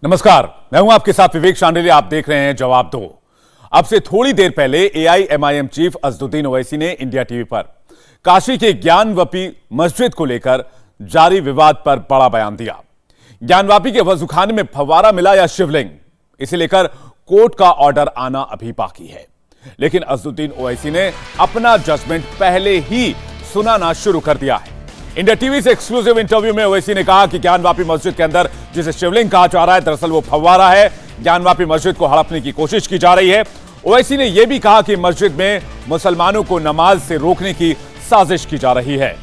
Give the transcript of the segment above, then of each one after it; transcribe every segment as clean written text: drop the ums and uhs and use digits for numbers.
नमस्कार, मैं हूं आपके साथ विवेक शांडिल्य। आप देख रहे हैं जवाब दो। अब से थोड़ी देर पहले एआईएमआईएम चीफ असदुद्दीन ओवैसी ने इंडिया टीवी पर काशी के ज्ञानवापी मस्जिद को लेकर जारी विवाद पर बड़ा बयान दिया। ज्ञानवापी के वजूखाने में फव्वारा मिला या शिवलिंग, इसे लेकर कोर्ट का ऑर्डर आना अभी बाकी है। लेकिन असदुद्दीन ओवैसी ने अपना जजमेंट पहले ही सुनाना शुरू कर दिया है। इंडिया टीवी से एक्सक्लूसिव इंटरव्यू में ओवैसी ने कहा कि ज्ञानवापी मस्जिद के अंदर जिसे शिवलिंग कहा जा रहा है, दरअसल वो फव्वारा है। ज्ञानवापी मस्जिद को हड़पने की कोशिश की जा रही है। ओवैसी ने यह भी कहा कि मस्जिद में मुसलमानों को नमाज से रोकने की साजिश की जा रही है।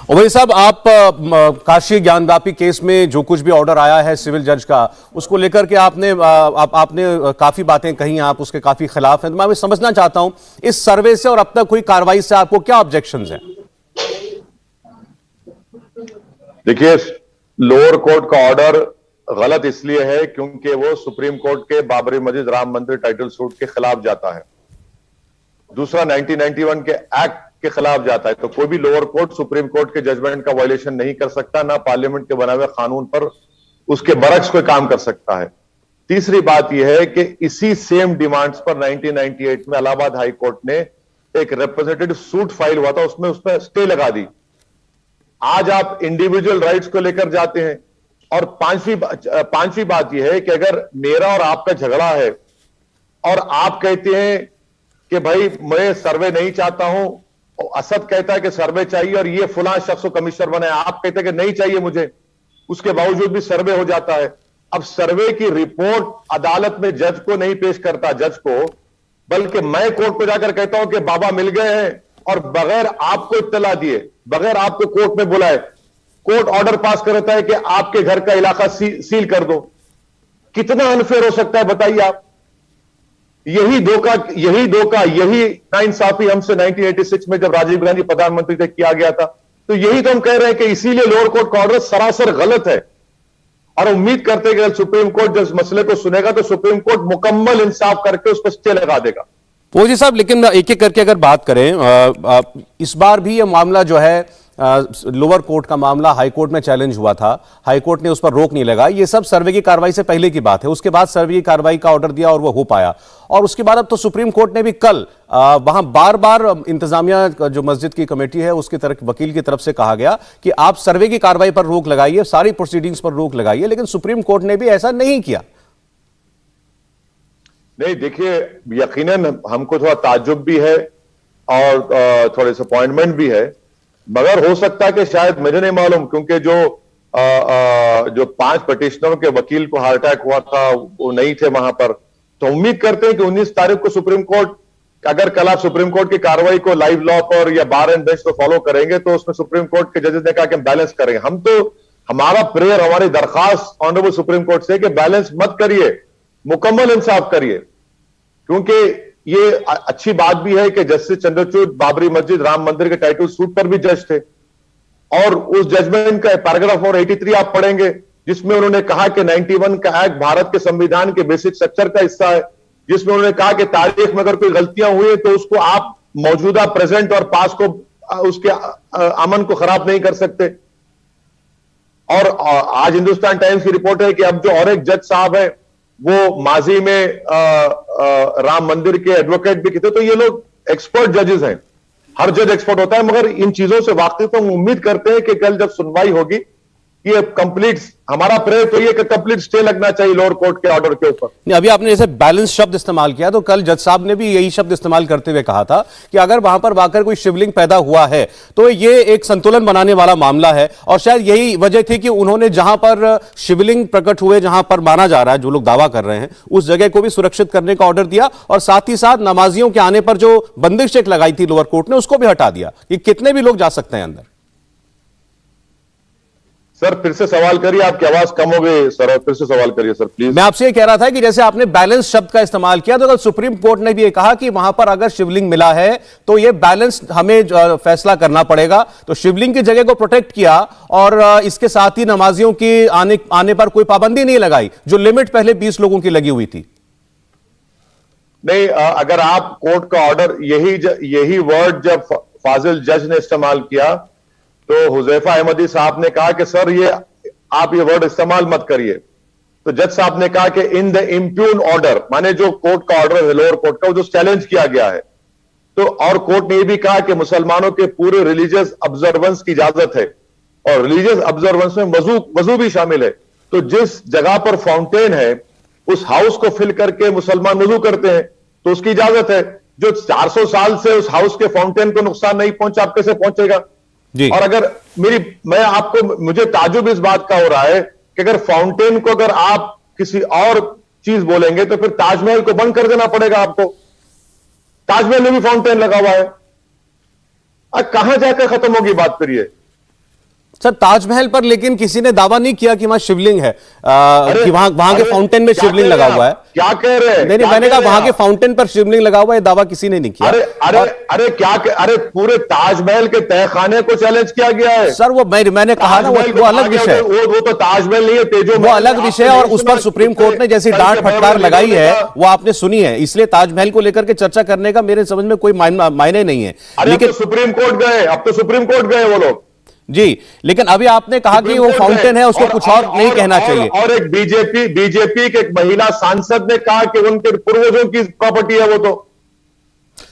ओवैसी साहब, आप काशी ज्ञानवापी केस में जो कुछ भी ऑर्डर आया है सिविल जज का, उसको लेकर के आपने काफी बातें कही, आप उसके काफी खिलाफ हैं। तो मैं समझना चाहता हूं इस सर्वे से और अब तक हुई कार्रवाई से आपको क्या ऑब्जेक्शंस हैं? देखिए, लोअर कोर्ट का ऑर्डर गलत इसलिए है क्योंकि वो सुप्रीम कोर्ट के बाबरी मस्जिद राम मंदिर टाइटल सूट के खिलाफ जाता है। दूसरा 1991 के एक्ट के खिलाफ जाता है। तो कोई भी लोअर कोर्ट सुप्रीम कोर्ट के जजमेंट का वायलेशन नहीं कर सकता, ना पार्लियामेंट के बना हुए कानून पर उसके बरक्स कोई काम कर सकता है। तीसरी बात यह है कि इसी सेम डिमांड्स पर 1998 में इलाहाबाद हाई कोर्ट ने एक रिप्रेजेंटेटिव सूट फाइल हुआ था, उसमें उस पर स्टे लगा दी। आज आप इंडिविजुअल राइट्स को लेकर जाते हैं। और पांचवी बात यह है कि अगर मेरा और आपका झगड़ा है और आप कहते हैं कि भाई मैं सर्वे नहीं चाहता हूं, असद कहता है कि सर्वे चाहिए और ये फलां शख्स को कमिश्नर बनाए, आप कहते हैं कि नहीं चाहिए मुझे, उसके बावजूद भी सर्वे हो जाता है। अब सर्वे की रिपोर्ट अदालत में जज को नहीं पेश करता, जज को, बल्कि मैं कोर्ट को जाकर कहता हूं कि बाबा मिल गए हैं और बगैर आपको इत्तला दिए, बगैर आपको कोर्ट में बुलाए, कोर्ट ऑर्डर पास करता है कि आपके घर का इलाका सील कर दो। कितना अनफेयर हो सकता है बताइए आप। यही धोखा, यही नाइंसाफी हमसे 1986 में जब राजीव गांधी प्रधानमंत्री थे किया गया था। तो यही तो हम कह रहे हैं कि इसीलिए लोअर कोर्ट का ऑर्डर सरासर गलत है। और उम्मीद करते हैं कि अगर सुप्रीम कोर्ट जब मसले को सुनेगा तो सुप्रीम कोर्ट मुकम्मल इंसाफ करके उस पर स्टे लगा देगा। ओवैसी साहब, लेकिन एक एक करके अगर बात करें, इस बार भी यह मामला जो है लोअर कोर्ट का मामला हाई कोर्ट में चैलेंज हुआ था, हाई कोर्ट ने उस पर रोक नहीं लगाई। ये सब सर्वे की कार्रवाई से पहले की बात है। उसके बाद सर्वे की कार्रवाई का ऑर्डर दिया और वो हो पाया। और उसके बाद अब तो सुप्रीम कोर्ट ने भी कल वहां बार बार इंतजामिया जो मस्जिद की कमेटी है उसकी तरफ, वकील की तरफ से कहा गया कि आप सर्वे की कार्रवाई पर रोक लगाइए, सारी प्रोसीडिंग्स पर रोक लगाइए, लेकिन सुप्रीम कोर्ट ने भी ऐसा नहीं किया। नहीं, देखिए, यकीनन हमको थोड़ा ताज्जुब भी है और थोड़ा डिसअपॉइंटमेंट भी है, मगर हो सकता है कि शायद, मुझे नहीं मालूम, क्योंकि जो 5 पिटिशनरों के वकील को हार्ट अटैक हुआ था वो नहीं थे वहां पर। तो उम्मीद करते हैं कि 19 तारीख को सुप्रीम कोर्ट, अगर कल आप सुप्रीम कोर्ट की कार्रवाई को लाइव लॉ पर या बार एंड बेंच पर फॉलो करेंगे तो उसमें सुप्रीम कोर्ट के जजेस ने कहा कि हम बैलेंस करेंगे। हम तो, हमारा प्रेयर, हमारी दरखास्त ऑनरेबल सुप्रीम कोर्ट से कि बैलेंस मत करिए, मुकम्मल इंसाफ करिए। क्योंकि ये अच्छी बात भी है कि जस्टिस चंद्रचूड़ बाबरी मस्जिद राम मंदिर के टाइटल सूट पर भी जज थे। और उस जजमेंट का पैराग्राफ नंबर 83 आप पढ़ेंगे जिसमें उन्होंने कहा कि 91 का एक्ट भारत के संविधान के बेसिक स्ट्रक्चर का हिस्सा है, जिसमें उन्होंने कहा कि तारीख में अगर कोई गलतियां हुई तो उसको आप मौजूदा, प्रेजेंट और पास्ट को, उसके अमन को खराब नहीं कर सकते। और आज हिंदुस्तान टाइम्स की रिपोर्ट है कि अब जो और एक जज साहब है वो माजी में राम मंदिर के एडवोकेट भी थे। तो ये लोग एक्सपर्ट जजेस हैं, हर जज एक्सपर्ट होता है, मगर इन चीजों से वाकिफ हम उम्मीद करते हैं कि कल जब सुनवाई होगी ये कंप्लीट, हमारा प्रेयर तो ये कि कंप्लीट स्टे लगना चाहिए लोअर कोर्ट के ऑर्डर के ऊपर। अभी आपने जैसे बैलेंस शब्द इस्तेमाल किया, तो कल जज साहब ने भी यही शब्द इस्तेमाल करते हुए कहा था कि अगर वहां पर वाकई कोई शिवलिंग पैदा हुआ है तो ये एक संतुलन बनाने वाला मामला है। और शायद यही वजह थी कि उन्होंने जहां पर शिवलिंग प्रकट हुए, जहां पर माना जा रहा है, जो लोग दावा कर रहे हैं, उस जगह को भी सुरक्षित करने का ऑर्डर दिया। और साथ ही साथ नमाजियों के आने पर जो बंदिश एक लगाई थी लोअर कोर्ट ने, उसको भी हटा दिया कि कितने भी लोग जा सकते हैं अंदर। सर फिर से सवाल करिए, आपकी आवाज कम हो गई सर, फिर से सवाल करिए सर प्लीज। मैं आपसे ये कह रहा था कि जैसे आपने बैलेंस शब्द का इस्तेमाल किया, तो कल सुप्रीम कोर्ट ने भी ये कहा कि वहां पर अगर शिवलिंग मिला है तो ये बैलेंस हमें फैसला करना पड़ेगा। तो शिवलिंग की जगह को प्रोटेक्ट किया और इसके साथ ही नमाजियों की आने पर कोई पाबंदी नहीं लगाई, जो लिमिट पहले 20 लोगों की लगी हुई थी। नहीं, अगर आप कोर्ट का ऑर्डर, यही वर्ड जब फाजिल जज ने इस्तेमाल किया तो हुजैफा अहमदी साहब ने कहा कि सर ये आप ये वर्ड इस्तेमाल मत करिए। तो जज साहब ने कहा कि इन द इम्प्यून ऑर्डर, माने जो कोर्ट का ऑर्डर है लोअर कोर्ट का, वो जो चैलेंज किया गया है, तो और कोर्ट ने यह भी कहा कि मुसलमानों के पूरे रिलीजियस ऑब्जर्वेंस की इजाजत है और रिलीजियस ऑब्जर्वेंस में वजू भी शामिल है। तो जिस जगह पर फाउंटेन है उस हाउस को फिल करके मुसलमान वजू करते हैं तो उसकी इजाजत है। जो 400 साल से उस हाउस के फाउंटेन को नुकसान नहीं पहुंचा, आप कैसे पहुंचेगा जी। और अगर मुझे ताजुब इस बात का हो रहा है कि अगर फाउंटेन को अगर आप किसी और चीज बोलेंगे तो फिर ताजमहल को बंद कर देना पड़ेगा आपको। ताजमहल में भी फाउंटेन लगा हुआ है। अब कहां जाकर खत्म होगी बात फिर ये? सर ताजमहल पर लेकिन किसी ने दावा नहीं किया कि वहां शिवलिंग है, कि वहां के फाउंटेन में शिवलिंग लगा हुआ है। क्या कह रहे हैं? नहीं, मैंने कहा वहां के फाउंटेन पर शिवलिंग लगा हुआ है, दावा किसी ने नहीं किया। अरे पूरे ताजमहल के तहखाने को चैलेंज किया गया है सर। वो मैंने कहा ना, वो अलग विषय है। वो तो ताजमहल नहीं है, तेजो वो अलग विषय है और उस पर सुप्रीम कोर्ट ने जैसी डांट फटकार लगाई है वो आपने सुनी है, इसलिए ताजमहल को लेकर के चर्चा करने का मेरे समझ में कोई मायने नहीं है। लेकिन सुप्रीम कोर्ट गए, अब तो सुप्रीम कोर्ट गए वो लोग जी। लेकिन अभी आपने कहा कि वो फाउंटेन है, उसको कुछ और नहीं कहना चाहिए। और एक बीजेपी के एक महिला सांसद ने कहा कि उनके पूर्वजों की प्रॉपर्टी है वो। तो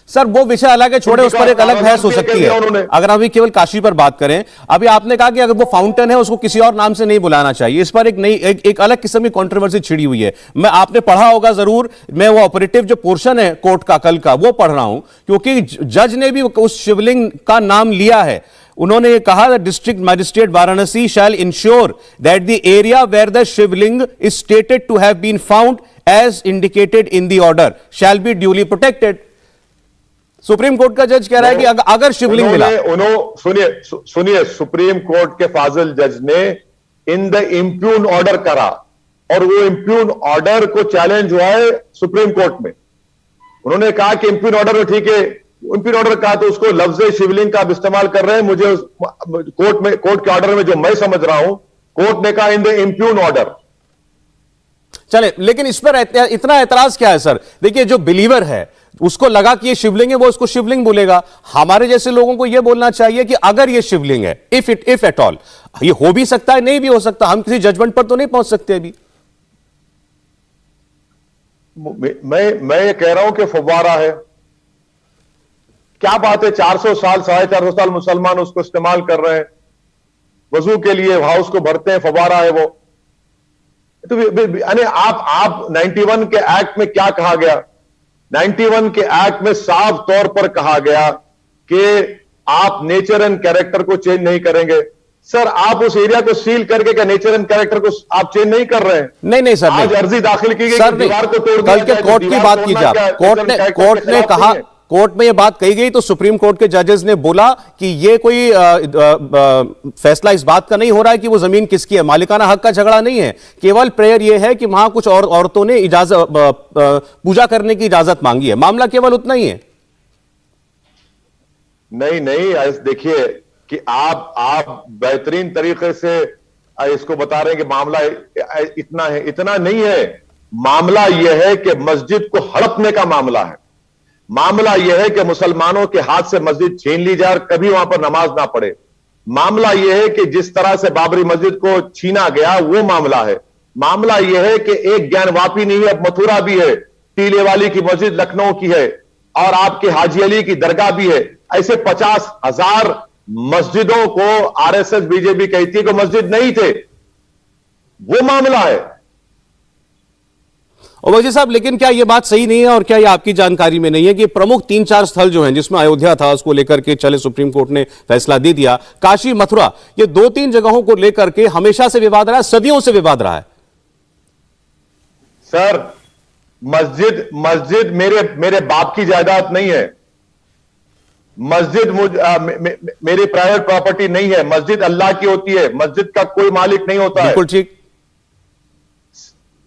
सर वो विषय अलग है, छोड़े, उस पर एक अलग बहस हो सकती है। अगर अभी केवल काशी पर बात करें, अभी आपने कहा कि अगर वो फाउंटेन है उसको किसी और नाम से नहीं बुलाना चाहिए, इस पर एक अलग किस्म की कंट्रोवर्सी छिड़ी हुई है। मैं आपने पढ़ा होगा जरूर, मैं वो ऑपरेटिव जो पोर्शन है कोर्ट का कल का वो पढ़ रहा हूं, क्योंकि जज ने भी उस शिवलिंग का नाम लिया है। उन्होंने ये कहा, district magistrate Varanasi shall ensure that the area where the Shivling is stated to have been found as indicated in the order shall be duly protected. Supreme court का जज कह रहा है कि अगर शिवलिंग मिला, सुनिए, सुप्रीम कोर्ट के फाजिल जज ने इन द इम्प्यून ऑर्डर करा और वो इम्प्यून ऑर्डर को चैलेंज हुआ है सुप्रीम कोर्ट में। उन्होंने कहा कि इम्प्यून ऑर्डर में ठीक है, इम्प्यून ऑर्डर कहा तो उसको लफ्ज शिवलिंग का आप इस्तेमाल कर रहे हैं। मुझे कोर्ट के ऑर्डर में जो मैं समझ रहा हूं, कोर्ट ने कहा इन द इम्प्यून ऑर्डर। चले, लेकिन इस पर इतना एतराज क्या है सर? देखिए, जो बिलीवर है उसको लगा कि ये शिवलिंग है, वो उसको शिवलिंग बोलेगा। हमारे जैसे लोगों को यह बोलना चाहिए कि अगर ये शिवलिंग है, इफ एट ऑल, ये हो भी सकता है, नहीं भी हो सकता, हम किसी जजमेंट पर तो नहीं पहुंच सकते अभी। मैं ये कह रहा हूं कि फव्वारा है। क्या बात है, 400 साल 450 साल मुसलमान उसको इस्तेमाल कर रहे हैं वजू के लिए, हाउस को भरते हैं, फव्वारा है वो। तो आप 91 के एक्ट में क्या कहा गया? 91 के एक्ट में साफ तौर पर कहा गया कि आप नेचर एंड कैरेक्टर को चेंज नहीं करेंगे। सर, आप उस एरिया को सील करके क्या नेचर एंड कैरेक्टर को आप चेंज नहीं कर रहे हैं? नहीं सर, आज अर्जी दाखिल की गई, दीवार को तोड़ दिया। कल के कोर्ट की बात कीजिए आप। कोर्ट ने कहा, कोर्ट में यह बात कही गई तो सुप्रीम कोर्ट के जजेस ने बोला कि ये कोई फैसला इस बात का नहीं हो रहा है कि वो जमीन किसकी है, मालिकाना हक का झगड़ा नहीं है। केवल प्रेयर ये है कि वहां कुछ और औरतों ने इजाजत पूजा करने की इजाजत मांगी है, मामला केवल उतना ही है। नहीं, देखिए कि आप बेहतरीन तरीके से इसको बता रहे हैं कि मामला इतना है, इतना नहीं है। मामला यह है कि मस्जिद को हड़पने का मामला है। मामला यह है कि मुसलमानों के हाथ से मस्जिद छीन ली जाए और कभी वहां पर नमाज ना पढ़े। मामला यह है कि जिस तरह से बाबरी मस्जिद को छीना गया वो मामला है। मामला यह है कि एक ज्ञानवापी नहीं है, अब मथुरा भी है, टीले वाली की मस्जिद लखनऊ की है और आपके हाजी अली की दरगाह भी है। ऐसे 50,000 मस्जिदों को आरएसएस बीजेपी कहती है कि मस्जिद नहीं थे, वो मामला है। ओवैसी साहब, लेकिन क्या यह बात सही नहीं है और क्या यह आपकी जानकारी में नहीं है कि प्रमुख 3-4 स्थल जो हैं जिसमें अयोध्या था उसको लेकर के चले सुप्रीम कोर्ट ने फैसला दे दिया, काशी, मथुरा, ये 2-3 जगहों को लेकर के हमेशा से विवाद रहा है, सदियों से विवाद रहा है। सर, मस्जिद मेरे बाप की जायदाद नहीं है। मस्जिद मेरी प्राइवेट प्रॉपर्टी नहीं है। मस्जिद अल्लाह की होती है, मस्जिद का कोई मालिक नहीं होता है। बिल्कुल ठीक।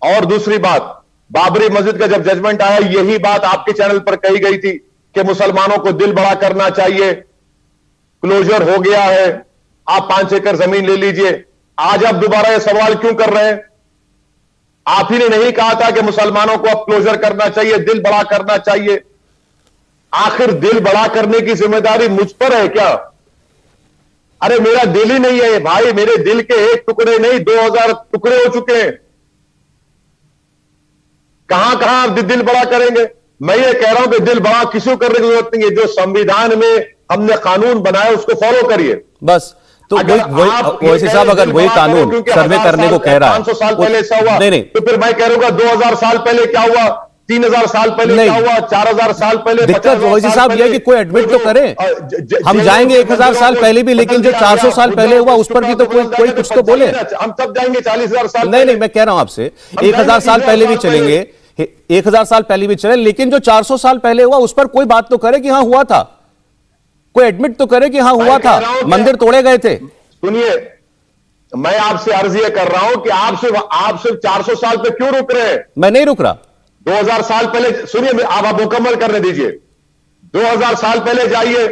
और दूसरी बात, बाबरी मस्जिद का जब जजमेंट आया, यही बात आपके चैनल पर कही गई थी कि मुसलमानों को दिल बड़ा करना चाहिए, क्लोजर हो गया है, आप 5 एकड़ जमीन ले लीजिए। आज आप दोबारा यह सवाल क्यों कर रहे हैं? आप ही ने नहीं कहा था कि मुसलमानों को अब क्लोजर करना चाहिए, दिल बड़ा करना चाहिए? आखिर दिल बड़ा करने की जिम्मेदारी मुझ पर है क्या? अरे मेरा दिल ही नहीं है भाई, मेरे दिल के एक टुकड़े नहीं 2000 टुकड़े हो चुके हैं। कहां कहां आप दिल बड़ा करेंगे? मैं ये कह रहा हूं कि दिल बड़ा किसी को करने की जरूरत नहीं है। जो संविधान में हमने कानून बनाया उसको फॉलो करिए बस। तो वैसे साहब अगर वही कानून सर्वे करने को कह रहा है, 500 साल पहले ऐसा हुआ, नहीं, तो फिर मैं कह रहा हूं 2000 साल पहले क्या हुआ, 3000 साल पहले क्या हुआ, 4000 साल पहले, दिक्कत वैसे साहब यह है कि कोई एडमिट तो करे। हम जाएंगे 1000 साल पहले भी, लेकिन जो 400 साल पहले हुआ उस पर भी तो कोई कुछ तो बोले। हम सब जाएंगे 40,000 साल। नहीं, मैं कह रहा हूं आपसे 1000 साल पहले भी चलेंगे, 1000 साल पहले भी चले, लेकिन जो 400 साल पहले हुआ उस पर कोई बात तो करे कि हाँ हुआ था, कोई एडमिट तो करे कि हाँ हुआ था, मंदिर तोड़े गए थे। सुनिए, मैं आपसे अर्ज ये कर रहा हूं कि आप सिर्फ 400 साल पे क्यों रुक रहे हैं? मैं नहीं रुक रहा। 2000 साल पहले सुनिए, आप मुकम्मल करने दीजिए। 2000 साल पहले जाइए,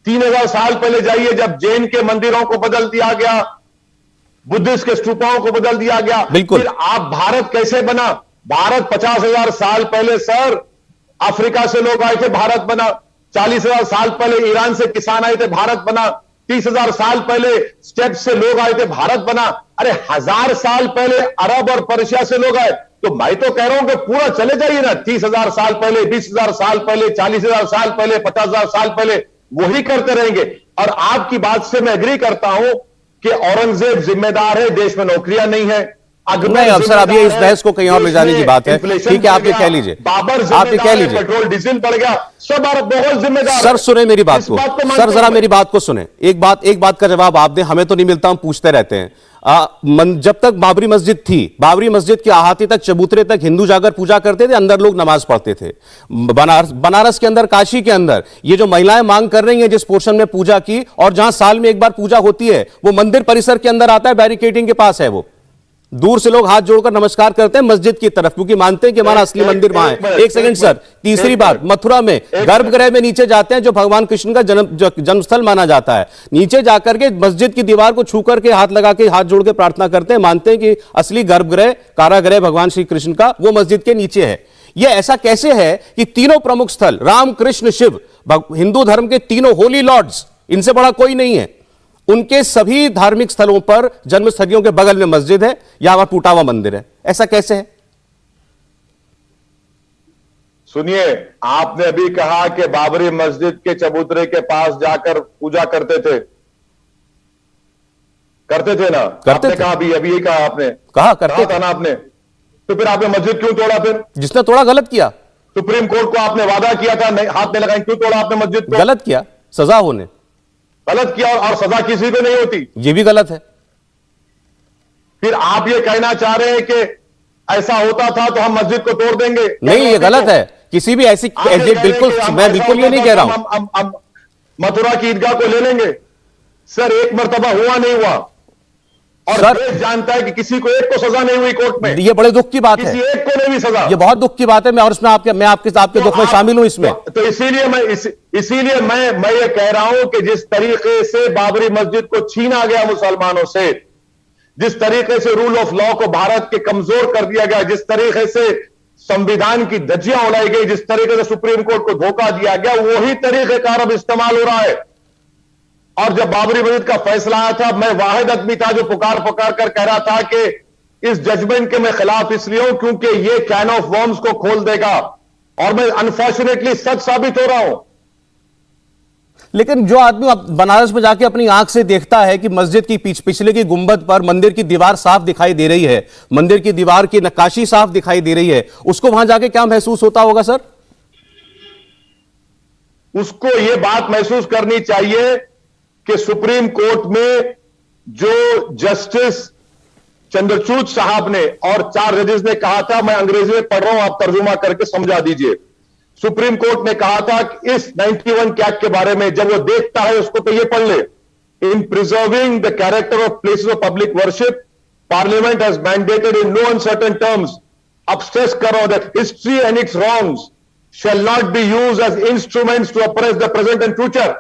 3000 साल पहले जाइए, जब जैन के मंदिरों को बदल दिया गया, बुद्धिस्ट के स्तूपों को बदल दिया गया। बिल्कुल। फिर आप भारत कैसे बना? भारत 50,000 साल पहले सर अफ्रीका से लोग आए थे, भारत बना। 40,000 साल पहले ईरान से किसान आए थे, भारत बना। 30,000 साल पहले स्टेप से लोग आए थे, भारत बना। अरे 1000 साल पहले अरब और पर्शिया से लोग आए। तो मैं तो कह रहा हूं कि पूरा चले जाइए ना, 30,000 साल पहले, 20,000 साल पहले, 40,000 साल पहले, 50,000 साल पहले, वही करते रहेंगे। और आपकी बात से मैं एग्री करता हूं कि औरंगजेब जिम्मेदार है, देश में नौकरियां नहीं है। नहीं अफसर, अब ये इस बहस को कहीं और ले जाने की बात है। ठीक है, आप ये कह लीजिए, आप ये कह लीजिए, पेट्रोल डीजल बढ़ गया, सब बहुत जिम्मेदार। सर सुने मेरी बात को, सर जरा मेरी बात को सुने। एक बात का जवाब आप दें, हमें तो नहीं मिलता, हम पूछते रहते हैं। जब तक बाबरी मस्जिद थी, बाबरी मस्जिद की अहाती तक, चबूतरे तक हिंदू जाकर पूजा करते थे, अंदर लोग नमाज पढ़ते थे। बनारस के अंदर, काशी के अंदर ये जो महिलाएं मांग कर रही हैं जिस पोर्शन में पूजा की, और जहां साल में एक बार पूजा होती है, वो मंदिर परिसर के अंदर आता है, बैरिकेडिंग के पास है। वो दूर से लोग हाथ जोड़कर नमस्कार करते हैं मस्जिद की तरफ, क्योंकि मानते हैं कि हमारा असली मंदिर वहां है। एक सेकंड सर, तीसरी बात, मथुरा में गर्भगृह में नीचे जाते हैं, जो भगवान कृष्ण का जन्मस्थल माना जाता है, नीचे जाकर के मस्जिद की दीवार को छू करके हाथ लगा के हाथ जोड़ के प्रार्थना करते हैं, मानते हैं कि असली गर्भगृह, कारागृह भगवान श्री कृष्ण का वो मस्जिद के नीचे है। यह ऐसा कैसे है कि तीनों प्रमुख स्थल, राम कृष्ण शिव, हिंदू धर्म के तीनों होली लॉर्ड्स, इनसे बड़ा कोई नहीं है, उनके सभी धार्मिक स्थलों पर जन्मस्थलियों के बगल में मस्जिद है, या टूटा हुआ मंदिर है, ऐसा कैसे है? सुनिए, आपने अभी कहा कि बाबरी मस्जिद के चबूतरे के पास जाकर पूजा करते थे ना? करते आपने कहा अभी यही कहा आपने, करते था ना आपने? तो फिर आपने मस्जिद क्यों तोड़ा? फिर जिसने तोड़ा गलत किया। सुप्रीम कोर्ट को आपने वादा किया था, हाथ में लगाए, क्यों तोड़ा आपने मस्जिद को? गलत किया, सजा होने। गलत किया और सजा किसी को नहीं होती, ये भी गलत है। फिर आप ये कहना चाह रहे हैं कि ऐसा होता था तो हम मस्जिद को तोड़ देंगे? नहीं, ये गलत है। किसी भी ऐसी बिल्कुल, मैं बिल्कुल ये नहीं कह रहा हूं। हम मथुरा की ईदगाह को ले लेंगे सर, एक मर्तबा हुआ नहीं हुआ, और सर देश जानता है कि किसी को एक को सजा नहीं हुई कोर्ट में। ये बड़े दुख की बात है, किसी एक को नहीं हुई सजा। ये बहुत दुख की बात है। मैं आपके दुख में शामिल हूं इसमें। तो इसीलिए मैं ये कह रहा हूं कि जिस तरीके से बाबरी मस्जिद को छीना गया मुसलमानों से, जिस तरीके से रूल ऑफ लॉ को भारत के कमजोर कर दिया गया, जिस तरीके से संविधान की धज्जियां उड़ाई गई, जिस तरीके से सुप्रीम कोर्ट को धोखा दिया गया, वही तरीकेकार अब इस्तेमाल हो रहा है। और जब बाबरी मस्जिद का फैसला आया था, मैं वाहिद आदमी था जो पुकार कर कह रहा था कि इस जजमेंट के मैं खिलाफ इसलिए हूं क्योंकि ये कैन ऑफ वर्म्स को खोल देगा, और मैं अनफॉर्चुनेटली सच साबित हो रहा हूं। लेकिन जो आदमी बनारस में जाके अपनी आंख से देखता है कि मस्जिद की पिछले की गुंबद पर मंदिर की दीवार साफ दिखाई दे रही है, मंदिर की दीवार की नक्काशी साफ दिखाई दे रही है, उसको वहां जाके क्या महसूस होता होगा सर? उसको यह बात महसूस करनी चाहिए कि सुप्रीम कोर्ट में जो जस्टिस चंद्रचूड़ साहब ने और 4 जजेस ने कहा था, मैं अंग्रेजी में पढ़ रहा हूं, आप तर्जुमा करके समझा दीजिए। सुप्रीम कोर्ट ने कहा था कि इस 91 एक्ट के बारे में जब वो देखता है उसको तो ये पढ़ ले, in preserving the character of places of public worship, parliament has mandated in no uncertain terms, अब स्ट्रेस करो that history and its wrongs shall not be used as instruments to oppress the present and future।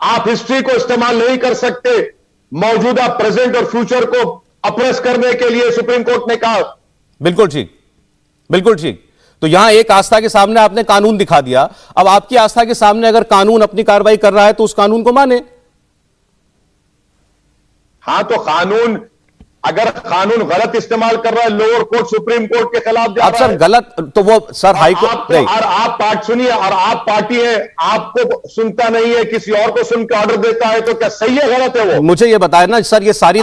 आप history को इस्तेमाल नहीं कर सकते मौजूदा, present और फ्यूचर को अप्रेस करने के लिए, सुप्रीम कोर्ट ने कहा। बिल्कुल ठीक, बिल्कुल ठीक। तो यहां एक आस्था के सामने आपने कानून दिखा दिया, अब आपकी आस्था के सामने अगर कानून अपनी कार्रवाई कर रहा है तो उस कानून को माने। हाँ, तो कानून, अगर कानून गलत इस्तेमाल कर रहा है, लोअर कोर्ट सुप्रीम कोर्ट के खिलाफ जा अब रहा सर है। गलत तो वो सर हाई कोर्ट नहीं, और आप पार्ट सुनिए, और आप पार्टी है, आपको सुनता नहीं है, किसी और को सुन के ऑर्डर देता है, तो क्या सही है गलत है वो? मुझे ये बताया ना सर, ये सारी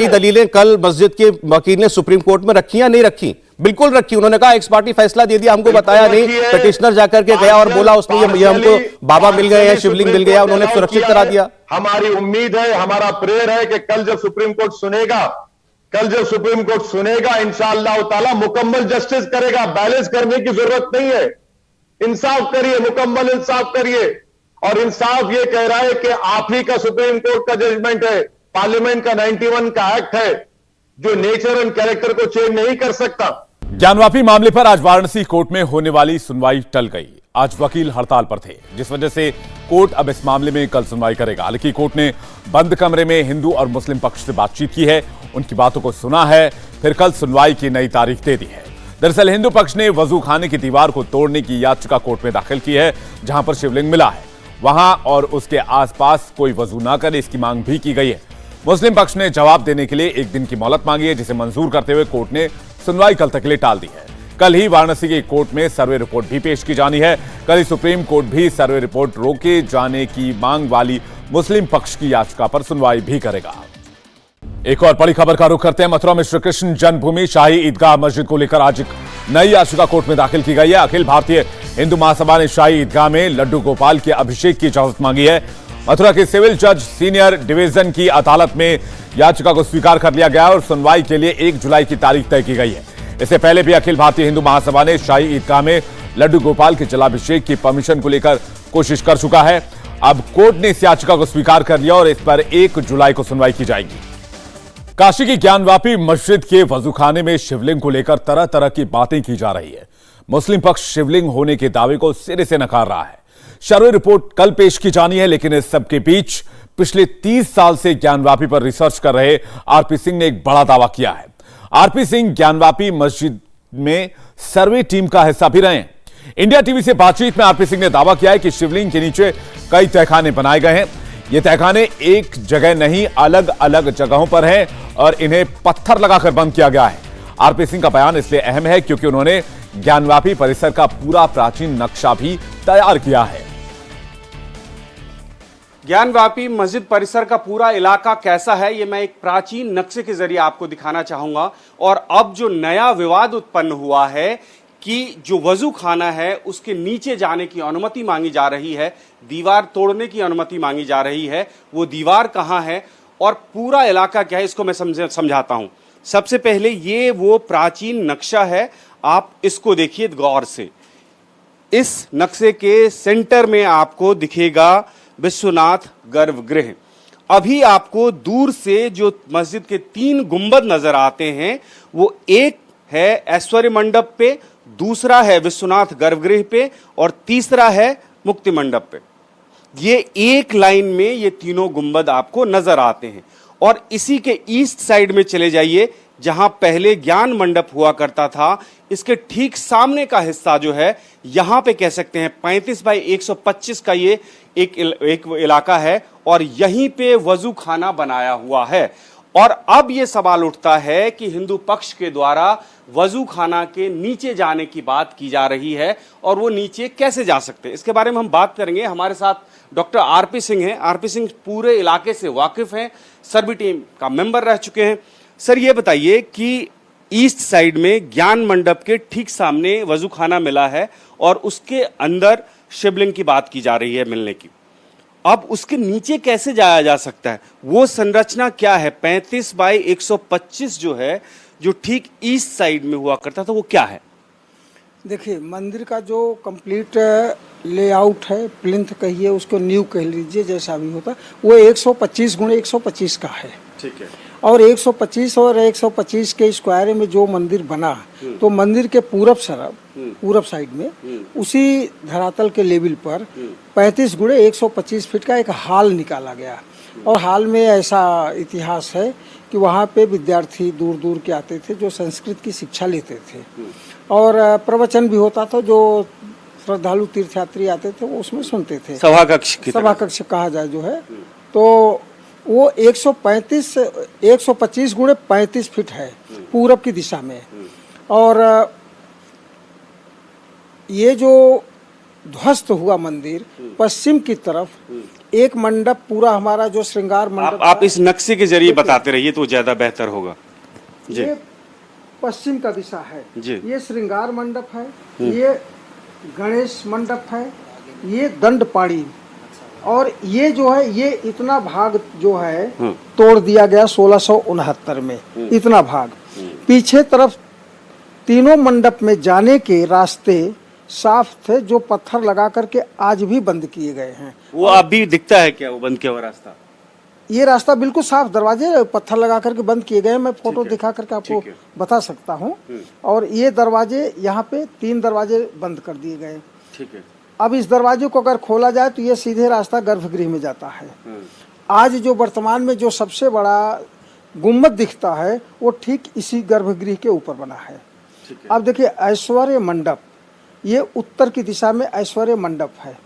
दलीलें कल मस्जिद के वकील ने सुप्रीम कोर्ट में रखी या नहीं रखी? बिल्कुल रखी। उन्होंने कहा एक्स पार्टी फैसला दे दिया, हमको बताया नहीं। पिटिशनर जाकर के गया और बोला उसने ये हमको बाबा मिल गए हैं, शिवलिंग मिल गया, उन्होंने सुरक्षित करा दिया। हमारी उम्मीद है, हमारा प्रेयर है कि कल जब सुप्रीम कोर्ट सुनेगा, इंशाअल्लाह ताला मुकम्मल जस्टिस करेगा। बैलेंस करने की जरूरत नहीं है, इंसाफ करिए, मुकम्मल इंसाफ करिए। और इंसाफ ये कह रहा है कि आप ही का सुप्रीम कोर्ट का जजमेंट है, पार्लियामेंट का 91 का एक्ट है, जो नेचर एंड कैरेक्टर को चेंज नहीं कर सकता। ज्ञानवापी मामले पर आज वाराणसी कोर्ट में होने वाली सुनवाई टल गई। आज वकील हड़ताल पर थे, जिस वजह से कोर्ट अब इस मामले में कल सुनवाई करेगा। हालांकि कोर्ट ने बंद कमरे में हिंदू और मुस्लिम पक्ष से बातचीत की है, उनकी बातों को सुना है, फिर कल सुनवाई की नई तारीख दे दी है। दरअसल हिंदू पक्ष ने वजू खाने की दीवार को तोड़ने की याचिका कोर्ट में दाखिल की है, जहां पर शिवलिंग मिला है वहां और उसके आसपास कोई वजू ना करे, इसकी मांग भी की गई है। मुस्लिम पक्ष ने जवाब देने के लिए एक दिन की मोहलत मांगी है, जिसे मंजूर करते हुए कोर्ट ने सुनवाई कल तक के लिए टाल दी है। कल ही वाराणसी की कोर्ट में सर्वे रिपोर्ट भी पेश की जानी है। कल ही सुप्रीम कोर्ट भी सर्वे रिपोर्ट रोके जाने की मांग वाली मुस्लिम पक्ष की याचिका पर सुनवाई भी करेगा। एक और बड़ी खबर का रुख करते हैं। मथुरा में श्री कृष्ण जन्मभूमि शाही ईदगाह मस्जिद को लेकर आज एक नई याचिका कोर्ट में दाखिल की गई है। अखिल भारतीय हिंदू महासभा ने शाही ईदगाह में लड्डू गोपाल के अभिषेक की इजाजत मांगी है। मथुरा के सिविल जज सीनियर डिवीजन की अदालत में याचिका को स्वीकार कर लिया गया और सुनवाई के लिए 1 जुलाई की तारीख तय की गई है। इससे पहले भी अखिल भारतीय हिंदू महासभा ने शाही ईदगाह में लड्डू गोपाल के जलाभिषेक की परमिशन को लेकर कोशिश कर चुका है। अब कोर्ट ने इस याचिका को स्वीकार कर लिया और इस पर 1 जुलाई को सुनवाई की जाएगी। काशी की ज्ञानवापी मस्जिद के वजूखाने में शिवलिंग को लेकर तरह तरह की बातें की जा रही है। मुस्लिम पक्ष शिवलिंग होने के दावे को सिरे से नकार रहा है। सर्वे रिपोर्ट कल पेश की जानी है, लेकिन इस सब के बीच पिछले 30 साल से ज्ञानवापी पर रिसर्च कर रहे आरपी सिंह ने एक बड़ा दावा किया है। आरपी सिंह ज्ञानवापी मस्जिद में सर्वे टीम का हिस्सा भी रहे हैं। इंडिया टीवी से बातचीत में आरपी सिंह ने दावा किया है कि शिवलिंग के नीचे कई तहखाने बनाए गए हैं। ये तहखाने एक जगह नहीं, अलग अलग जगहों पर हैं और इन्हें पत्थर लगाकर बंद किया गया है। आरपी सिंह का बयान इसलिए अहम है क्योंकि उन्होंने ज्ञानवापी परिसर का पूरा प्राचीन नक्शा भी तैयार किया है। ज्ञानवापी मस्जिद परिसर का पूरा इलाका कैसा है, ये मैं एक प्राचीन नक्शे के जरिए आपको दिखाना चाहूंगा। और अब जो नया विवाद उत्पन्न हुआ है कि जो वजू खाना है उसके नीचे जाने की अनुमति मांगी जा रही है, दीवार तोड़ने की अनुमति मांगी जा रही है। वो दीवार कहां है और पूरा इलाका क्या है, इसको मैं समझाता हूं। सबसे पहले ये वो प्राचीन नक्शा है, आप इसको देखिए गौर से। इस नक्शे के सेंटर में आपको दिखेगा विश्वनाथ गर्भगृह। अभी आपको दूर से जो मस्जिद के 3 गुंबद नजर आते हैं, वो एक है ऐश्वर्य मंडप पे, दूसरा है विश्वनाथ गर्भगृह पे और तीसरा है मुक्ति मंडप पे। ये एक लाइन में ये तीनों गुंबद आपको नजर आते हैं। और इसी के ईस्ट साइड में चले जाइए, जहां पहले ज्ञान मंडप हुआ करता था, इसके ठीक सामने का हिस्सा जो है, यहां पे कह सकते हैं 35 बाई 125 का ये एक इलाका है और यहीं पे वजू खाना बनाया हुआ है। और अब ये सवाल उठता है कि हिंदू पक्ष के द्वारा वजू खाना के नीचे जाने की बात की जा रही है और वो नीचे कैसे जा सकते हैं, इसके बारे में हम बात करेंगे। हमारे साथ डॉक्टर आरपी सिंह हैं। आरपी सिंह पूरे इलाके से वाकिफ हैं, सर्वे टीम का मेंबर रह चुके हैं। सर ये बताइए कि ईस्ट साइड में ज्ञान मंडप के ठीक सामने वजू खाना मिला है और उसके अंदर शिवलिंग की बात की जा रही है मिलने की। अब उसके नीचे कैसे जाया जा सकता है, वो संरचना क्या है? 35 बाई 125 जो है, जो ठीक ईस्ट साइड में हुआ करता था, वो क्या है? देखिए, मंदिर का जो कंप्लीट लेआउट है, प्लिंथ कहिए, उसको न्यू कह लीजिए, जैसा भी होता, वो 125 गुणे 125 का है। ठीक है। और 125 और 125 के स्क्वायर में जो मंदिर बना, तो मंदिर के पूरब साइड में उसी धरातल के लेवल पर 35 गुणे 125 फीट का एक हॉल निकाला गया। और हॉल में ऐसा इतिहास है कि वहाँ पे विद्यार्थी दूर दूर के आते थे जो संस्कृत की शिक्षा लेते थे और प्रवचन भी होता था, जो श्रद्धालु तीर्थयात्री आते थे वो उसमें सुनते थे। सभा कक्ष कहा जाए जो है। तो वो 125 गुणे 35 फीट है पूरब की दिशा में। और ये जो ध्वस्त हुआ मंदिर पश्चिम की तरफ एक मंडप पूरा हमारा जो श्रृंगार मंडप आप इस नक्शे के जरिए बताते रहिए तो ज्यादा बेहतर होगा जी। ये पश्चिम का दिशा है जी। ये श्रृंगार मंडप है, ये गणेश मंडप है, ये दंडपाणी, और ये जो है ये इतना भाग जो है तोड़ दिया गया 1669 में। इतना भाग पीछे तरफ तीनों मंडप में जाने के रास्ते साफ थे जो पत्थर लगा करके आज भी बंद किए गए हैं। वो अभी दिखता है क्या वो बंद किया हुआ रास्ता? ये रास्ता बिल्कुल साफ, दरवाजे पत्थर लगा करके बंद किए गए हैं। मैं फोटो दिखा करके आपको बता सकता हूँ। और ये दरवाजे यहाँ पे 3 दरवाजे बंद कर दिए गए। ठीक है। अब इस दरवाजे को अगर खोला जाए तो ये सीधे रास्ता गर्भगृह में जाता है। आज जो वर्तमान में जो सबसे बड़ा गुम्बद दिखता है वो ठीक इसी गर्भगृह के ऊपर बना है। अब देखिए ऐश्वर्य मंडप, ये उत्तर की दिशा में ऐश्वर्य मंडप है,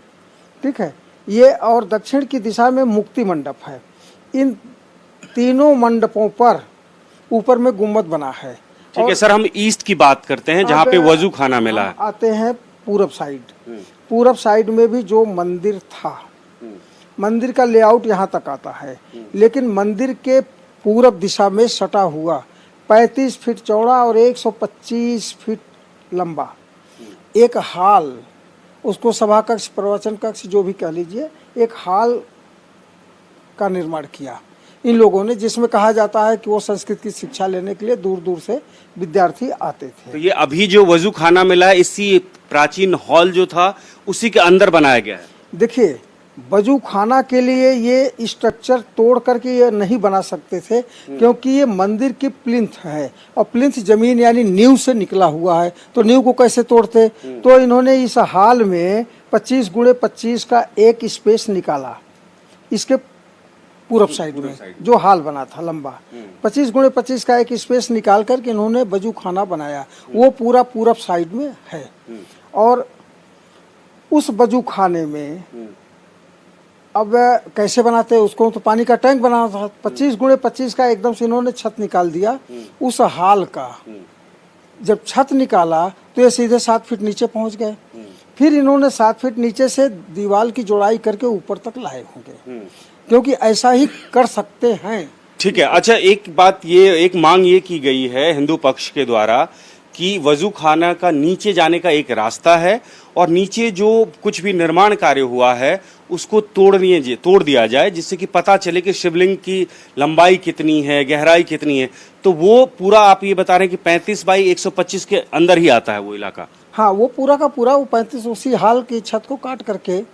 ठीक है, ये और दक्षिण की दिशा में मुक्ति मंडप है। इन तीनों मंडपों पर ऊपर में गुम्बद बना है। ठीक है सर, हम ईस्ट की बात करते हैं जहाँ पे वजू खाना मिला है। आते हैं पूरब साइड। पूरब साइड में भी जो मंदिर था, मंदिर का लेआउट यहाँ तक आता है, लेकिन मंदिर के पूरब दिशा में सटा हुआ 35 फीट चौड़ा और 125 फीट लंबा एक हाल, उसको सभा कक्ष प्रवचन कक्ष जो भी कह लीजिए, एक हाल का निर्माण किया इन लोगों ने, जिसमें कहा जाता है कि वो संस्कृत की शिक्षा लेने के लिए दूर दूर से विद्यार्थी आते थे। तो ये अभी जो वजू खाना मिला है इसी प्राचीन हॉल जो था उसी के अंदर बनाया गया है। देखिए वजू खाना के लिए ये स्ट्रक्चर तोड़ करके ये नहीं बना सकते थे, क्योंकि ये मंदिर की प्लिंथ है और प्लिंथ जमीन यानी नींव से निकला हुआ है, तो नींव को कैसे तोड़ते। तो इन्होंने इस हाल में 25 गुणे 25 का एक स्पेस निकाला इसके पूरब साइड में, जो हाल बना था लंबा 25 गुणे 25 का एक स्पेस निकाल करके इन्होंने वजू खाना बनाया। वो पूरा पूरब साइड में है। और उस वजू खाने में अब कैसे बनाते हैं उसको, तो पानी का टैंक बनाना था। 25 गुणे 25 का एकदम से इन्होंने छत निकाल दिया उस हाल का। जब छत निकाला तो ये सीधे 7 फीट नीचे पहुंच गए। फिर इन्होंने 7 फीट नीचे से दीवार की जोड़ाई करके ऊपर तक लाए होंगे, क्योंकि ऐसा ही कर सकते हैं। ठीक है। अच्छा, एक बात ये, एक मांग ये की गई है हिंदू पक्ष के द्वारा कि वजू खाना का नीचे जाने का एक रास्ता है और नीचे जो कुछ भी निर्माण कार्य हुआ है उसको तोड़ दिया जाए, जिससे कि पता चले कि शिवलिंग की लंबाई कितनी है, गहराई कितनी है। तो वो पूरा आप ये बता रहे हैं कि 35 बाई 125 के अंदर ही आता है वो इलाका? हाँ, वो पूरा का पूरा वो 35 उसी हाल की छत को काट करके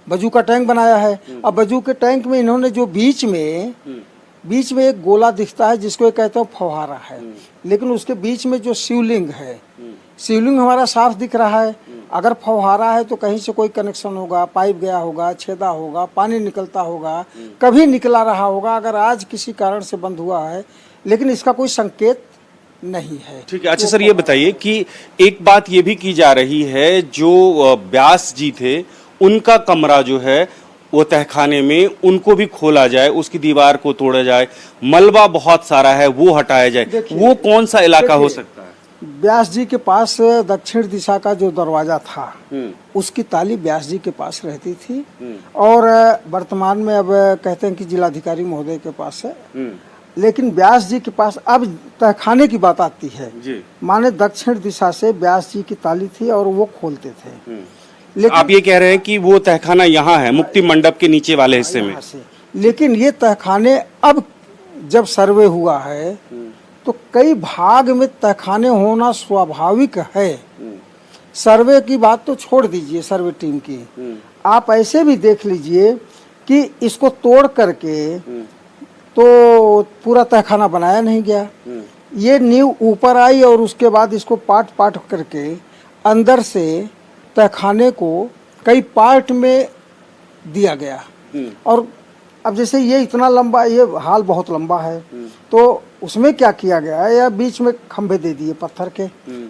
वजू का टैंक बनाया है। अब वजू के टैंक में इन्होंने जो बीच में एक गोला दिखता है जिसको कहते हैं फव्वारा है, लेकिन उसके बीच में जो शिवलिंग है, शिवलिंग हमारा साफ दिख रहा है। अगर फव्वारा है तो कहीं से कोई कनेक्शन होगा, पाइप गया होगा, छेदा होगा, पानी निकलता होगा, कभी निकला रहा होगा। अगर आज किसी कारण से बंद हुआ है, लेकिन इसका कोई संकेत नहीं है। ठीक है। अच्छा सर, ये बताइए कि एक बात ये भी की जा रही है, जो व्यास जी थे उनका कमरा जो है वो तहखाने में, उनको भी खोला जाए, उसकी दीवार को तोड़ा जाए, मलबा बहुत सारा है वो हटाया जाए। वो कौन सा इलाका हो सकता है? व्यास जी के पास दक्षिण दिशा का जो दरवाजा था उसकी ताली व्यास जी के पास रहती थी, और वर्तमान में अब कहते हैं कि जिलाधिकारी महोदय के पास है। लेकिन व्यास जी के पास अब तहखाने की बात आती है, माने दक्षिण दिशा से व्यास जी की ताली थी और वो खोलते थे। लेकिन आप ये कह रहे हैं कि वो तहखाना यहाँ है मुक्ति मंडप के नीचे वाले हिस्से में। लेकिन ये तहखाने अब जब सर्वे हुआ है तो कई भाग में तहखाने होना स्वाभाविक है। सर्वे की बात तो छोड़ दीजिए, सर्वे टीम की, आप ऐसे भी देख लीजिए कि इसको तोड़ करके तो पूरा तहखाना बनाया नहीं गया। ये नींव ऊपर आई और उसके बाद इसको पार्ट पार्ट करके अंदर से तहखाने को कई पार्ट में दिया गया। और अब जैसे ये इतना लंबा, ये हाल बहुत लंबा है, तो उसमें क्या किया गया है, या बीच में खंभे दे दिए, पत्थर के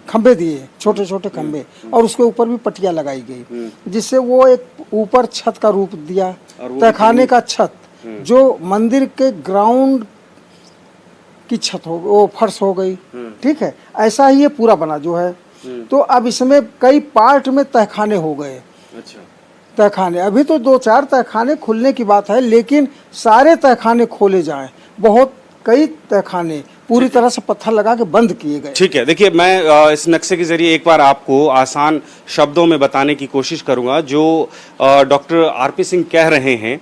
खंभे दिए, छोटे छोटे खंभे, और उसके ऊपर भी पट्टियां लगाई गई, जिससे वो एक ऊपर छत का रूप दिया, तहखाने का छत। जो मंदिर के ग्राउंड की छत हो, वो फर्श हो गई, ठीक है, ऐसा ही ये पूरा बना जो है। तो अब इसमें कई पार्ट में तहखाने हो गए। अच्छा, तहखाने अभी तो 2-4 तहखाने खुलने की बात है, लेकिन सारे तहखाने खोले जाएं, बहुत कई तहखाने पूरी तरह से पत्थर लगा के बंद किए गए। ठीक है, देखिए मैं इस नक्शे के जरिए एक बार आपको आसान शब्दों में बताने की कोशिश करूंगा। जो डॉक्टर आरपी सिंह कह रहे हैं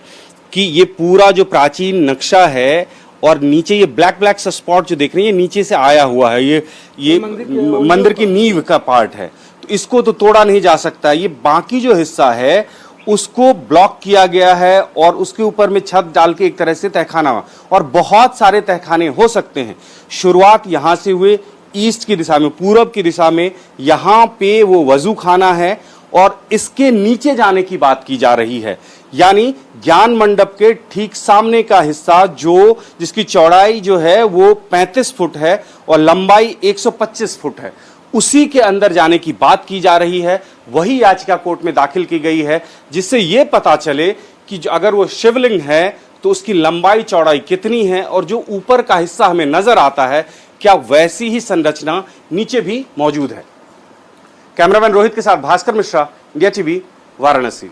कि ये पूरा जो प्राचीन नक्शा है और नीचे ये ब्लैक ब्लैक सा स्पॉट जो देख रहे हैं, ये नीचे से आया हुआ है, ये मंदिर की नींव का पार्ट है, तो इसको तो तोड़ा नहीं जा सकता। ये बाकी जो हिस्सा है उसको ब्लॉक किया गया है और उसके ऊपर में छत डाल के एक तरह से तहखाना, और बहुत सारे तहखाने हो सकते हैं। शुरुआत यहां से हुए ईस्ट की दिशा में, पूरब की दिशा में, यहां पे वो वजू खाना है और इसके नीचे जाने की बात की जा रही है। यानी ज्ञान मंडप के ठीक सामने का हिस्सा जो जिसकी चौड़ाई जो है वो 35 फुट है और लंबाई 125 फुट है, उसी के अंदर जाने की बात की जा रही है। वही याचिका कोर्ट में दाखिल की गई है, जिससे यह पता चले कि अगर वो शिवलिंग है तो उसकी लंबाई चौड़ाई कितनी है और जो ऊपर का हिस्सा हमें नजर आता है क्या वैसी ही संरचना नीचे भी मौजूद है। कैमरामैन रोहित के साथ Bhaskar Mishra, India TV, Varanasi.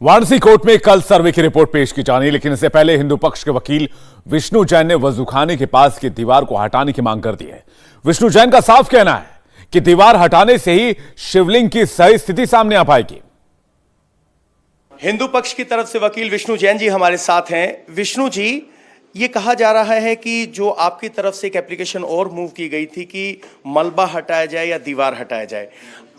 Varanasi court में कल सर्वे की रिपोर्ट पेश की जानी, लेकिन इससे पहले हिंदू पक्ष के वकील विष्णु जैन ने वजूखाने के पास की दीवार को हटाने की मांग कर दी है। विष्णु जैन का साफ कहना है कि दीवार हटाने से ही शिवलिंग की सही स्थिति सामने आ पाएगी। हिंदू पक्ष की तरफ से वकील विष्णु जैन जी हमारे साथ हैं। विष्णु जी, ये कहा जा रहा है कि जो आपकी तरफ से एक एप्लीकेशन और मूव की गई थी कि मलबा हटाया जाए या दीवार हटाया जाए,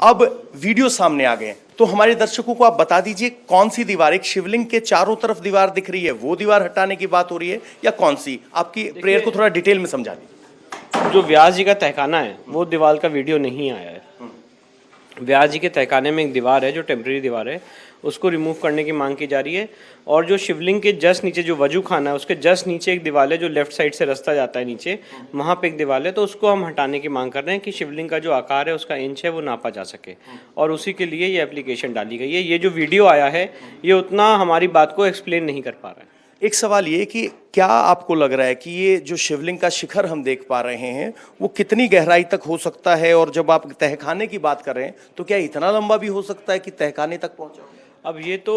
अब वीडियो सामने आ गए, तो हमारे दर्शकों को आप बता दीजिए कौन सी दीवार, एक शिवलिंग के चारों तरफ दीवार दिख रही है, वो दीवार हटाने की बात हो रही है या कौन सी? आपकी प्रेयर को थोड़ा डिटेल में समझा दीजिए। जो व्यास जी का तहखाना है वो दीवार का वीडियो नहीं आया है। व्यास जी के तहखाने में एक दीवार है जो टेम्परेरी दीवार है, उसको रिमूव करने की मांग की जा रही है। और जो शिवलिंग के जस्ट नीचे जो वजू खाना है उसके जस्ट नीचे एक दीवार है जो लेफ्ट साइड से रास्ता जाता है नीचे, वहाँ पे एक दीवार है, तो उसको हम हटाने की मांग कर रहे हैं कि शिवलिंग का जो आकार है उसका इंच है वो नापा जा सके, और उसी के लिए ये एप्लीकेशन डाली गई है। ये जो वीडियो आया है ये उतना हमारी बात को एक्सप्लेन नहीं कर पा रहा है। एक सवाल ये कि क्या आपको लग रहा है कि ये जो शिवलिंग का शिखर हम देख पा रहे हैं वो कितनी गहराई तक हो सकता है, और जब आप तहखाने की बात कर रहे हैं तो क्या इतना लंबा भी हो सकता है कि तहखाने तक पहुंचा? अब ये तो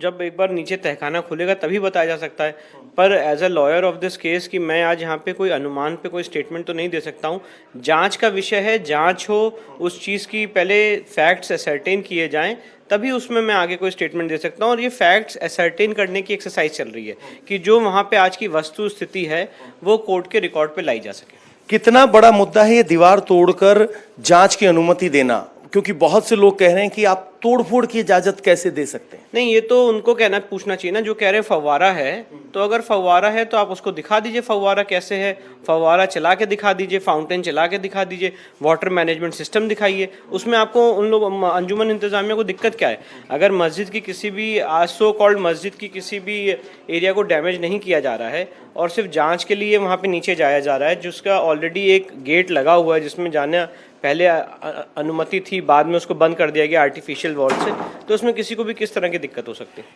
जब एक बार नीचे तहखाना खुलेगा तभी बताया जा सकता है, पर as a lawyer of this case कि मैं आज यहाँ पे कोई अनुमान पे कोई स्टेटमेंट तो नहीं दे सकता हूँ। जांच का विषय है, जांच हो, उस चीज़ की पहले फैक्ट्स असर्टेन किए जाएं, तभी उसमें मैं आगे कोई स्टेटमेंट दे सकता हूँ। और ये फैक्ट्स असर्टेन करने की एक्सरसाइज चल रही है कि जो वहाँ पे आज की वस्तु स्थिति है वो कोर्ट के रिकॉर्ड पे लाई जा सके। कितना बड़ा मुद्दा है ये दीवार तोड़कर जांच की अनुमति देना, क्योंकि बहुत से लोग कह रहे हैं कि आप तोड़फोड़ की इजाजत कैसे दे सकते हैं? नहीं, ये तो उनको कहना पूछना चाहिए ना। जो कह रहे हैं फव्वारा है, तो अगर फव्वारा है तो आप उसको दिखा दीजिए फव्वारा कैसे है, फव्वारा चला के दिखा दीजिए, फाउंटेन चला के दिखा दीजिए, वाटर मैनेजमेंट सिस्टम दिखाइए। उसमें आपको उन लोग अंजुमन इंतजामिया को दिक्कत क्या है? अगर मस्जिद की किसी भी सो कॉल्ड मस्जिद की किसी भी एरिया को डैमेज नहीं किया जा रहा है और सिर्फ जांच के लिए वहाँ पे नीचे जाया जा रहा है, जिसका ऑलरेडी एक गेट लगा हुआ है जिसमें जाने पहले अनुमति थी, बाद में उसको बंद कर दिया गया आर्टिफिशियल वॉल से, तो उसमें किसी को भी किस तरह की दिक्कत हो सकती है?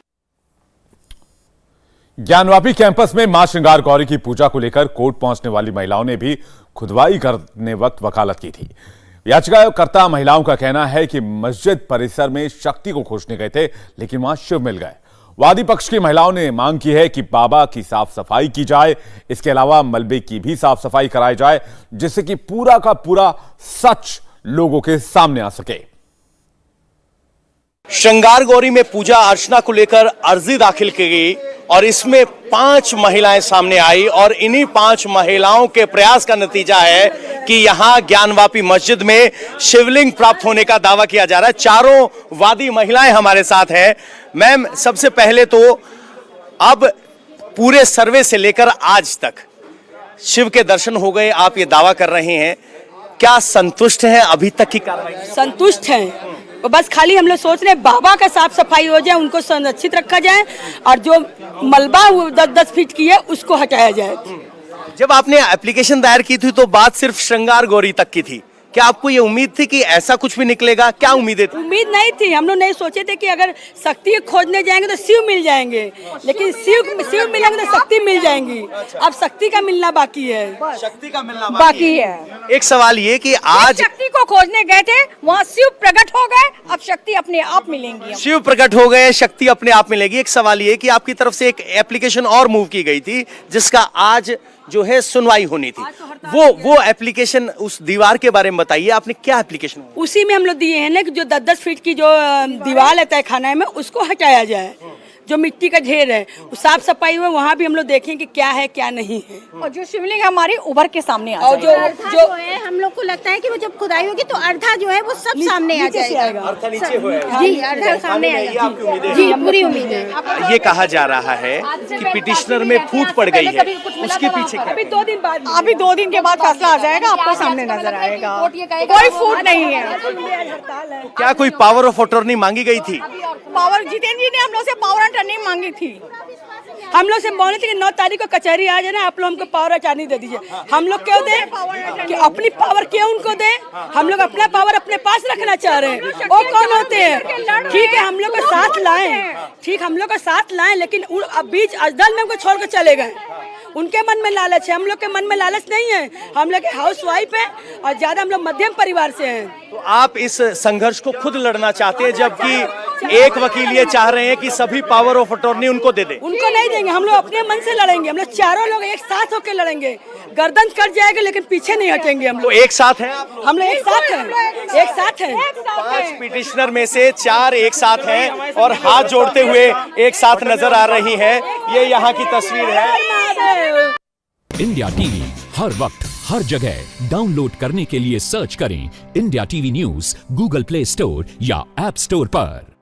ज्ञानवापी कैंपस में मां श्रृंगार गौरी की पूजा को लेकर कोर्ट पहुंचने वाली महिलाओं ने भी खुदवाई करने वक्त वकालत की थी। याचिकाकर्ता महिलाओं का कहना है कि मस्जिद परिसर में शक्ति को खोजने गए थे, लेकिन वहां शिव मिल गए। वादी पक्ष की महिलाओं ने मांग की है कि बाबा की साफ सफाई की जाए, इसके अलावा मलबे की भी साफ सफाई कराई जाए, जिससे कि पूरा का पूरा सच लोगों के सामने आ सके। श्रृंगार गौरी में पूजा अर्चना को लेकर अर्जी दाखिल की गई और इसमें 5 महिलाएं सामने आई, और इन्हीं 5 महिलाओं के प्रयास का नतीजा है कि यहां ज्ञानवापी मस्जिद में शिवलिंग प्राप्त होने का दावा किया जा रहा है। चारों वादी महिलाएं हमारे साथ हैं। मैम, सबसे पहले तो अब पूरे सर्वे से लेकर आज तक शिव के दर्शन हो गए, आप ये दावा कर रहे हैं, क्या संतुष्ट हैं अभी तक की कार्रवाई? संतुष्ट हैं, बस खाली हम लोग सोच रहे हैं बाबा का साफ सफाई हो जाए, उनको संरक्षित रखा जाए, और जो मलबा 10-10 फीट की है उसको हटाया जाए। जब आपने एप्लीकेशन दायर की थी तो बात सिर्फ श्रृंगार गौरी तक की थी, क्या आपको ये उम्मीद थी कि ऐसा कुछ भी निकलेगा? क्या उम्मीदें थी? उम्मीद नहीं थी, हम लोग नहीं सोचे थे कि अगर शक्ति खोजने जाएंगे तो शिव मिल जाएंगे, लेकिन शिव मिलेंगे तो शक्ति मिल जाएंगी। अब शक्ति का मिलना बाकी है, शक्ति का मिलना बाकी है। एक सवाल ये कि आज शक्ति को खोजने गए थे, वहाँ शिव प्रकट हो गए, अब शक्ति अपने आप मिलेंगी। शिव प्रकट हो गए, शक्ति अपने आप मिलेगी। एक सवाल ये कि आपकी तरफ से एक एप्लीकेशन और मूव की गई थी जिसका आज जो है सुनवाई होनी थी, वो एप्लीकेशन, उस दीवार के बारे में बताइए, आपने क्या एप्लीकेशन? उसी में हम लोग दिए हैं ना कि जो 10-10 फीट की जो दीवार है तहखाना में, उसको हटाया जाए। जो मिट्टी का ढेर है, साफ सफाई हुए, वहाँ भी हम लोग देखें कि क्या है क्या नहीं है। और जो शिवलिंग हमारी उभर के सामने आ और जो है, हम लोग को लगता है कि वो जब खुदाई होगी तो अर्धा जो है वो सब सामने आ जाएगा। अर्था नीचे होएगा। जी, अर्धा सामने आएगा। जी, पूरी उम्मीद है। ये कहा जा रहा है कि पिटिशनर में फूट पड़ गई है, उसके पीछे क्या? अभी 2 दिन बाद, अभी 2 दिन के बाद फैसला आ जाएगा, आपको सामने नजर आएगा। कोई फूट नहीं है। क्या कोई पावर ऑफ अटॉर्नी मांगी गई थी? पावर, जितेंद्र जी ने हम लोग से पावर अटॉर्नी मांगी थी। हम लोग से बोले थे कि 9 तारीख को कचहरी आ जाना, आप लोग हमको पावर अटॉर्नी दे दीजिए। हम लोग क्यों दें कि अपनी पावर क्यों उनको दें? हम लोग अपना पावर अपने पास रखना चाह रहे हैं। वो कौन होते हैं? ठीक है, हम लोग का साथ लाएं, ठीक, हम लोग का साथ लाएं, लेकिन बीच अजदल में हमको छोड़ कर चले गए। उनके मन में लालच है, हम लोग के मन में लालच नहीं है। हम लोग हाउस वाइफ है और ज्यादा हम लोग मध्यम परिवार से हैं। तो आप इस संघर्ष को खुद लड़ना चाहते हैं, जबकि एक वकील ये चाह रहे हैं कि सभी पावर ऑफ अटॉर्नी उनको दे दें। उनको नहीं देंगे, हम लोग अपने मन से लड़ेंगे। हम लोग चारों लोग एक साथ होकर लड़ेंगे, गर्दन कट जाएगा लेकिन पीछे नहीं हटेंगे। हम तो लोग एक साथ हैं आप लोग? हम लोग एक साथ हैं, एक साथ हैं। 5 पिटिशनर में से 4 एक साथ हैं और हाथ जोड़ते हुए एक साथ नजर आ रही हैं। ये यहाँ की तस्वीर है। इंडिया टीवी हर वक्त हर जगह डाउनलोड करने के लिए सर्च करें India TV news Google play store या ऐप स्टोर पर।